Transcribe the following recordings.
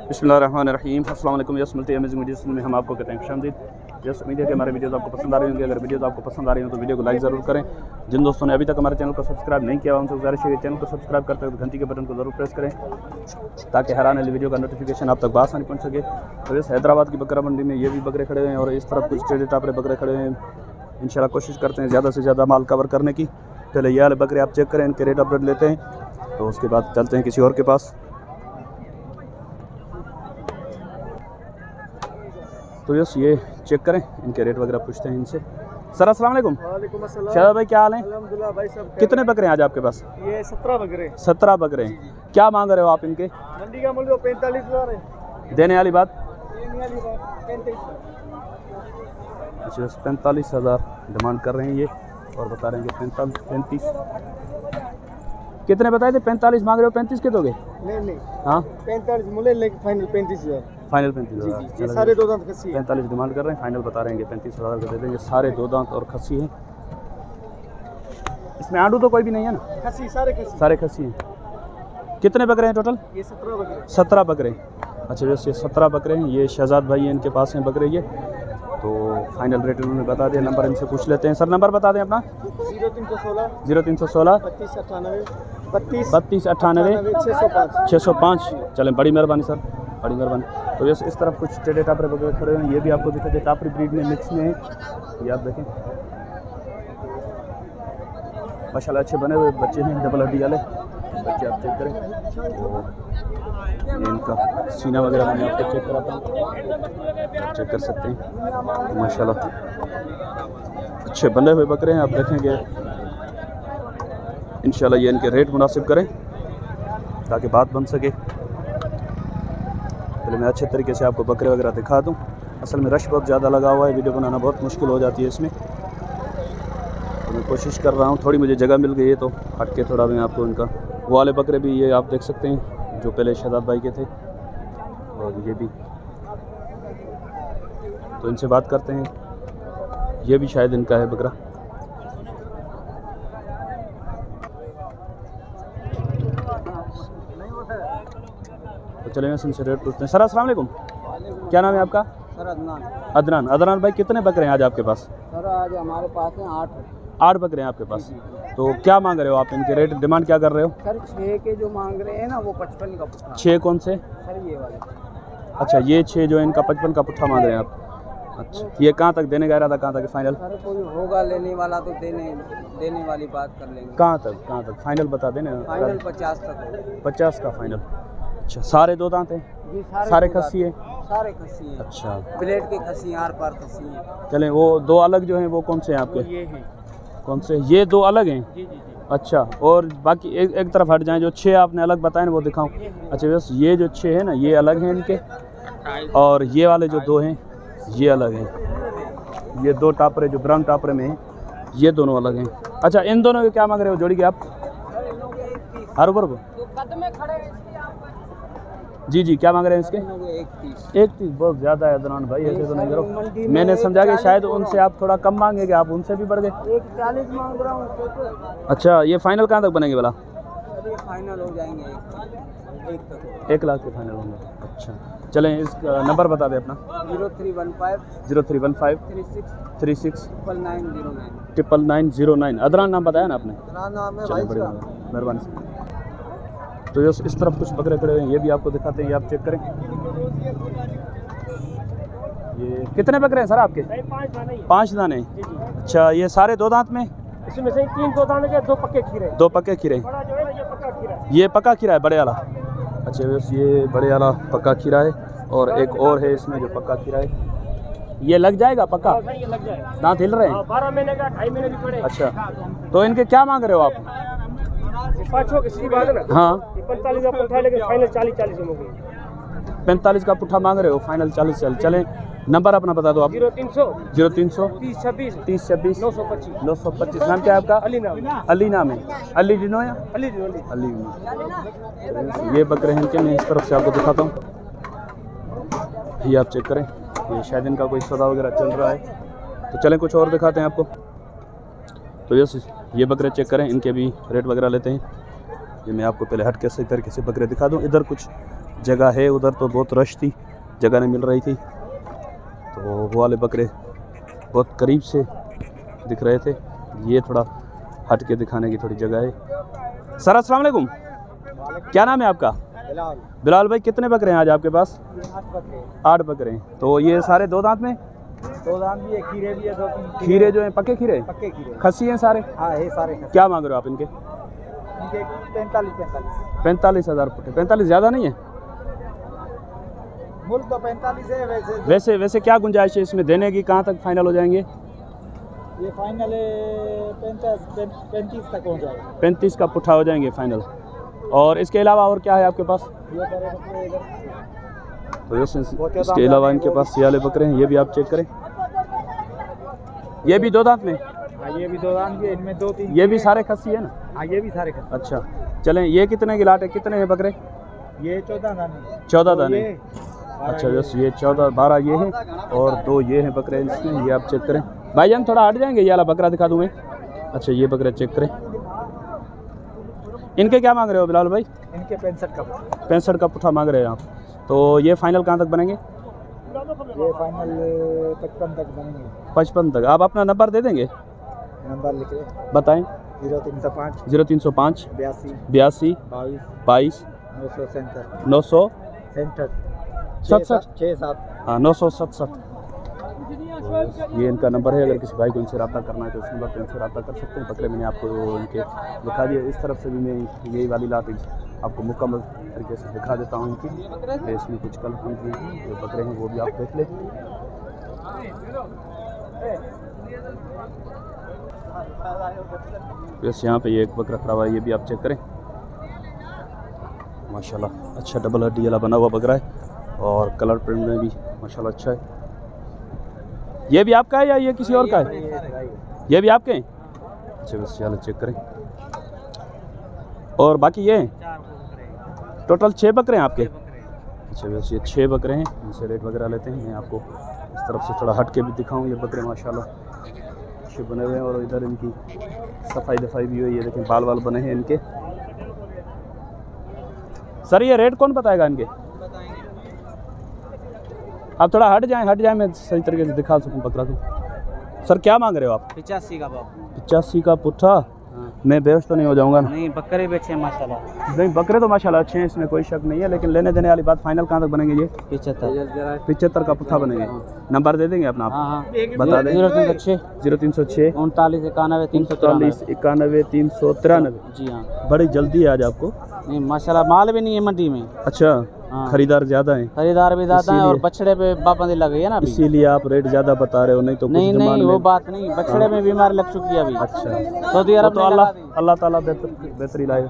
बिस्मिल्लाहिर्रहमानिर्रहीम। अस्सलाम वालेकुम। यस मिलते हैं अमेजिंग वीडियोस में हम आपको कहते हैं खुशामदीद। यस उम्मीद है कि हमारे वीडियोस आपको पसंद आ रही होंगी। अगर वीडियोस आपको पसंद आ रही हो तो वीडियो को लाइक ज़रूर करें। जिन दोस्तों ने अभी तक हमारे चैनल को सब्सक्राइब नहीं किया उनसे गुजारिश है चैनल को सब्सक्राइब करते हुए घंटी के बटन को ज़रूर प्रेस करें ताकि हर आने वाली वीडियो का नोटिफिकेशन आप तक बआसानी पहुँच सके। तो इस हैदराबाद की बकरा मंडी में ये भी बकरे खड़े हुए हैं और इस तरफ कुछ टेढ़े टापरे बकरे खड़े हुए हैं। इंशाल्लाह कोशिश करते हैं ज़्यादा से ज़्यादा माल कवर करने की। पहले ये वाले बकरे आप चेक करें, इनके रेट अपडेट लेते हैं तो उसके बाद चलते हैं किसी और के पास। तो यस ये चेक करें, इनके रेट वगैरह पूछते हैं इनसे। सर अस्सलाम वालेकुम। वालेकुम अस्सलाम। शायद भाई क्या हाल है? अल्हम्दुलिल्लाह भाई सब। कितने बकरे हैं आज आपके पास? ये 17 बकरे। 17 बकरे हैं। क्या मांग रहे हो आप इनके? मंडी का मूल्य 45,000 है। देने वाली बात? देने वाली बात 35,000। अच्छा 45,000 डिमांड कर रहे हैं ये और बता रहे हैं कि 35। कितने बताए थे? 45 मांग रहे हो, 35 के दोगे? नहीं हाँ 45 मूल्य लेकिन फाइनल 35,000। फाइनल जी 35,000। ये सारे दो दांत खस्सी है। 45 डिमांड कर रहे हैं, फाइनल बता रहे हैं कि 35,000 का दे देंगे। सारे दो दांत और खस्सी हैं। इसमें आंडू तो कोई भी नहीं है ना? खस्सी सारे खस्सी। सारे खस्सी हैं। कितने बकरे हैं टोटल? ये 17 बकरे। 17 बकरे। अच्छा वैसे 17 बकरे हैं। ये शहजाद भाई हैं, इनके पास हैं बकरे ये। तो फाइनल रेट उन्होंने बता दिया। नंबर इनसे पूछ लेते हैं। सर नंबर बता दें अपना। 0316 0316 32 98 605। चलें, बड़ी मेहरबानी सर, बड़ी मेहरबानी। तो जैसे इस तरफ कुछ टेढ़े टापरे बकरे खड़े हैं, ये भी आपको दिखाते हैं। टापरी ब्रीड में मिक्स में है, ये आप देखें माशाल्लाह अच्छे बने हुए बच्चे हैं, डबल हड्डी वाले बच्चे आप चेक करें। ये इनका सीना वगैरह मैं आपको चेक कराता हूँ, आप चेक कर सकते हैं माशाल्लाह अच्छे बने हुए बकरे हैं। आप देखेंगे इंशाल्लाह ये इनके रेट मुनासिब करें ताकि बात बन सके। पहले मैं अच्छे तरीके से आपको बकरे वगैरह दिखा दूं। असल में रश बहुत ज़्यादा लगा हुआ है, वीडियो बनाना बहुत मुश्किल हो जाती है इसमें। तो मैं कोशिश कर रहा हूं, थोड़ी मुझे जगह मिल गई है तो हट के थोड़ा मैं आपको इनका वो वाले बकरे भी ये आप देख सकते हैं जो पहले शहजाद भाई के थे, और ये भी तो इनसे बात करते हैं। ये भी शायद इनका है बकरा। तो चलें इनसे रेट पूछते हैं। सर अस्सलाम वालेकुम, क्या नाम है आपका? सर अदनान। अदनान भाई कितने बकरे हैं आज आपके पास? सर आज हमारे पास है 8 बकरे हैं आपके पास। तो क्या मांग रहे हो आप इनके रेट, डिमांड क्या कर रहे हो? सर 6 के जो मांग रहे हैं ना वो 55 का पुट्ठा। 6 कौन से? सर ये वाले। अच्छा ये 6 जो इनका 55 का पुट्ठा मांग रहे हैं आप। अच्छा ये कहाँ तक देने का इरादा, कहाँ तक फाइनल? सर कोई होगा लेने वाला तो देने वाली बात कर लेंगे। कहाँ तक फाइनल बता देना। फाइनल 50 तक। 50 का फाइनल। अच्छा सारे दो दांत हैं? जी सारे खस्सी है? सारे खस्सी हैं। अच्छा प्लेट के खस्सी आर पार खस्सी हैं। चलें, वो दो अलग जो हैं वो कौन से हैं आपके? ये हैं। कौन से? ये 2 अलग हैं? जी। अच्छा, और बाकी एक तरफ हट जाएं, जो 6 आपने अलग बताए ना वो दिखाऊं। अच्छा बस ये जो 6 है ना ये अलग हैं इनके, और ये वाले जो 2 हैं ये अलग हैं। ये 2 टापरे जो ब्राउन टापरे में हैं ये दोनों अलग हैं। अच्छा इन दोनों के क्या मांग रहे हो जोड़ी के आप? हर ऊपर को जी क्या मांग रहे हैं इसके? 130। बहुत ज़्यादा है अदनान भाई, ऐसे तो नहीं करो। मैंने समझा कि शायद उनसे आप थोड़ा कम मांगेंगे, आप उनसे भी बढ़ गए। 140 मांग रहा हूँ। अच्छा ये फाइनल कहाँ तक बनेंगे भला? फाइनल हो जाएंगे 1 लाख के फाइनल होंगे। अच्छा चलें, इसका नंबर बता दें अपना। 0315 36 99909। अदनान नाम बताया ना आपने? चलें बड़ी मेहरबानी से। तो इस तरफ कुछ बकरे खड़े हैं, ये भी आपको दिखाते हैं, ये आप चेक करें। ये कितने बकरे हैं सर आपके? 5 दाने। अच्छा ये सारे दो दांत में? इसमें से 3 दो दाने के 2 पक्के खीरे। 2 पक्के खीरे। बड़ा जो है ना ये पक्का खीरा। ये पक्का खीरा है बड़े वाला? अच्छा बस ये बड़े वाला पक्का खीरा है, और एक और है इसमें जो पक्का खीरा है। ये लग जाएगा पक्का? ये लग जाएगा। दांत हिल रहे हैं? 12 महीने का 2.5 महीने भी पड़े। अच्छा तो इनके क्या मांग रहे हो आप? पाँचों की सीधी बात है ना। हाँ 45 का पुट्ठा लेके फाइनल 40 में हो गई। 45 का पुट्ठा मांग रहे हो, फाइनल 40। चलें नंबर अपना बता दो आप। 0300 30 26 26 925। नाम क्या है आपका? अली नाम। अली नाम है? अली डिनो या अली अली? ये बकरे हैं इनके, मैं इस तरफ से आपको दिखाता हूँ, ये आप चेक करें। ये शायद इनका कोई सौदा वगैरह चल रहा है, तो चलें कुछ और दिखाते हैं आपको। तो ये बकरे चेक करें, इनके भी रेट वगैरह लेते हैं। ये मैं आपको पहले हट के सही तरीके से बकरे दिखा दूँ। इधर कुछ जगह है उधर, तो बहुत रश थी, जगह नहीं मिल रही थी, तो वो वाले बकरे बहुत करीब से दिख रहे थे। ये थोड़ा हट के दिखाने की थोड़ी जगह है। सर अस्सलाम वालेकुम, क्या नाम है आपका? बिलाल भाई, कितने बकरे हैं आज आपके पास? 8 बकरे हैं। तो ये सारे 2 दांत में? 2 दांत भी है, खीरे भी है, 2-3 खीरे जो हैं पक्के खीरे? पक्के खीरे। खस्सी हैं सारे? हाँ है सारे। क्या मांग रहे हो आप इनके? 45,000 फुटे। 45 ज़्यादा नहीं है? मूल तो 45 है वैसे क्या गुंजाइश है इसमें देने की? कहाँ तक फाइनल हो जाएंगे? ये फाइनल 35 तक हो जाएगा। 35 का पुट्ठा हो जाएंगे फाइनल। और इसके अलावा और क्या है आपके पास? तो इसके अलावा इनके पास सियाले बकरे हैं, ये भी आप चेक करें। ये भी 2 दांत में? हाँ ये भी 2 दांत भी, इनमें 2-3। ये भी सारे खस्सी है ना? हाँ ये भी सारे खस्सी। अच्छा चलें, ये कितने की लाट है, कितने हैं बकरे? ये 14 दाने। 14 दाने। अच्छा बस ये 14-12 ये हैं और 2 ये हैं बकरे इसमें, ये आप चेक करें। भाईजान थोड़ा हट जाएंगे, ये वाला बकरा दिखा दूँ मैं। अच्छा ये बकरा चेक करें। इनके क्या मांग रहे हो बिलाल भाई? इनके 65 का। 65 का पुट्ठा मांग रहे हैं आप। तो ये फाइनल कहाँ तक बनेंगे? ये फाइनल 55 तक बनेंगे। 55 तक। आप अपना नंबर दे देंगे? नंबर लिख रहे बताएं। 0305 0305 82 22 22 967 हाँ 967। ये इनका नंबर है, अगर किसी भाई को इनसे रब्ता करना है तो इस नंबर पर इनसे रब्ता कर सकते हैं। बकरे मैंने आपको इनके दिखा दिया। इस तरफ से भी मैं यही वाली लाट आपको मुकम्मल तरीके से दिखा देता हूँ इनकी। इसमें कुछ कल की जो बकरे हैं वो भी आप देख लें। बस यहाँ पे ये एक बकरा खड़ा हुआ है, ये भी आप चेक करें। माशाल्लाह अच्छा डबल हड्डी वाला बना हुआ बकरा है और कलर प्रिंट में भी माशाल्लाह अच्छा है। ये भी आपका है या ये किसी और का है? ये भी आपके हैं? अच्छा बस चलो चेक करें। और बाकी ये हैं? टोटल 6 बकरे हैं आपके? अच्छा बस ये 6 बकरे हैं। इनसे रेट वगैरह लेते हैं। मैं आपको इस तरफ से थोड़ा हट के भी दिखाऊँ। ये बकरे माशाल्लाह अच्छे बने हुए हैं और इधर इनकी सफाई दफाई भी हुई है। देखें बाल वाल बने हैं इनके। सर ये रेट कौन बताएगा इनके? आप थोड़ा हट जाएं, मैं सही तरीके से दिखा सकूं बकरा को। सर क्या मांग रहे हो आप? 85 का बाप। 85 का पुट्ठा। मैं बेहोश तो नहीं हो जाऊंगा ना? नहीं बकरे भी अच्छे हैं माशाल्लाह। नहीं बकरे तो माशाल्लाह अच्छे हैं, इसमें कोई शक नहीं है, लेकिन लेने देने वाली बात फाइनल कहाँ तक बनेंगे? ये 75 का पुट्ठा बनेंगे। नंबर दे देंगे अपना आप? बता दें। 0306 0306 39 91 343 91 393। जी हाँ। बड़ी जल्दी है आज आपको? नहीं माशाल्लाह माल भी नहीं है मंडी में। अच्छा खरीदार ज़्यादा हैं? खरीदार भी ज़्यादा हैं और बछड़े पे पाबंदी लग गई है ना, इसीलिए आप रेट ज़्यादा बता रहे हो। नहीं तो नहीं वो बात नहीं, बछड़े में बीमारी लग चुकी है अभी। अच्छा सऊदी अरब तो अल्लाह ताला बेहतरी लाए।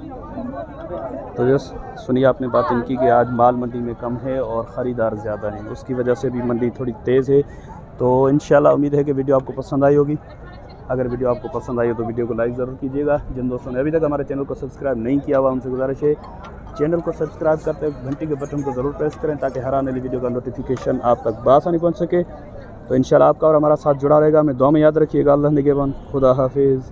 तो यस सुनिए आपने बात इनकी कि आज माल मंडी में कम है और ख़रीदार ज़्यादा हैं, उसकी वजह से भी मंडी थोड़ी तेज़ है। तो इंशाल्लाह उम्मीद है कि वीडियो आपको पसंद आई होगी। अगर वीडियो आपको पसंद आई हो तो वीडियो को लाइक ज़रूर कीजिएगा। जिन दोस्तों ने अभी तक हमारे चैनल को सब्सक्राइब नहीं किया हुआ उनसे गुजारिश है चैनल को सब्सक्राइब करते हुए घंटी के बटन को ज़रूर प्रेस करें ताकि हर आने वाली वीडियो का नोटिफिकेशन आप तक बआसानी पहुंच सके। तो इंशाल्लाह आपका और हमारा साथ जुड़ा रहेगा। मैं दुआ में याद रखिएगा। अल्लाह निगहबान। खुदा हाफिज़।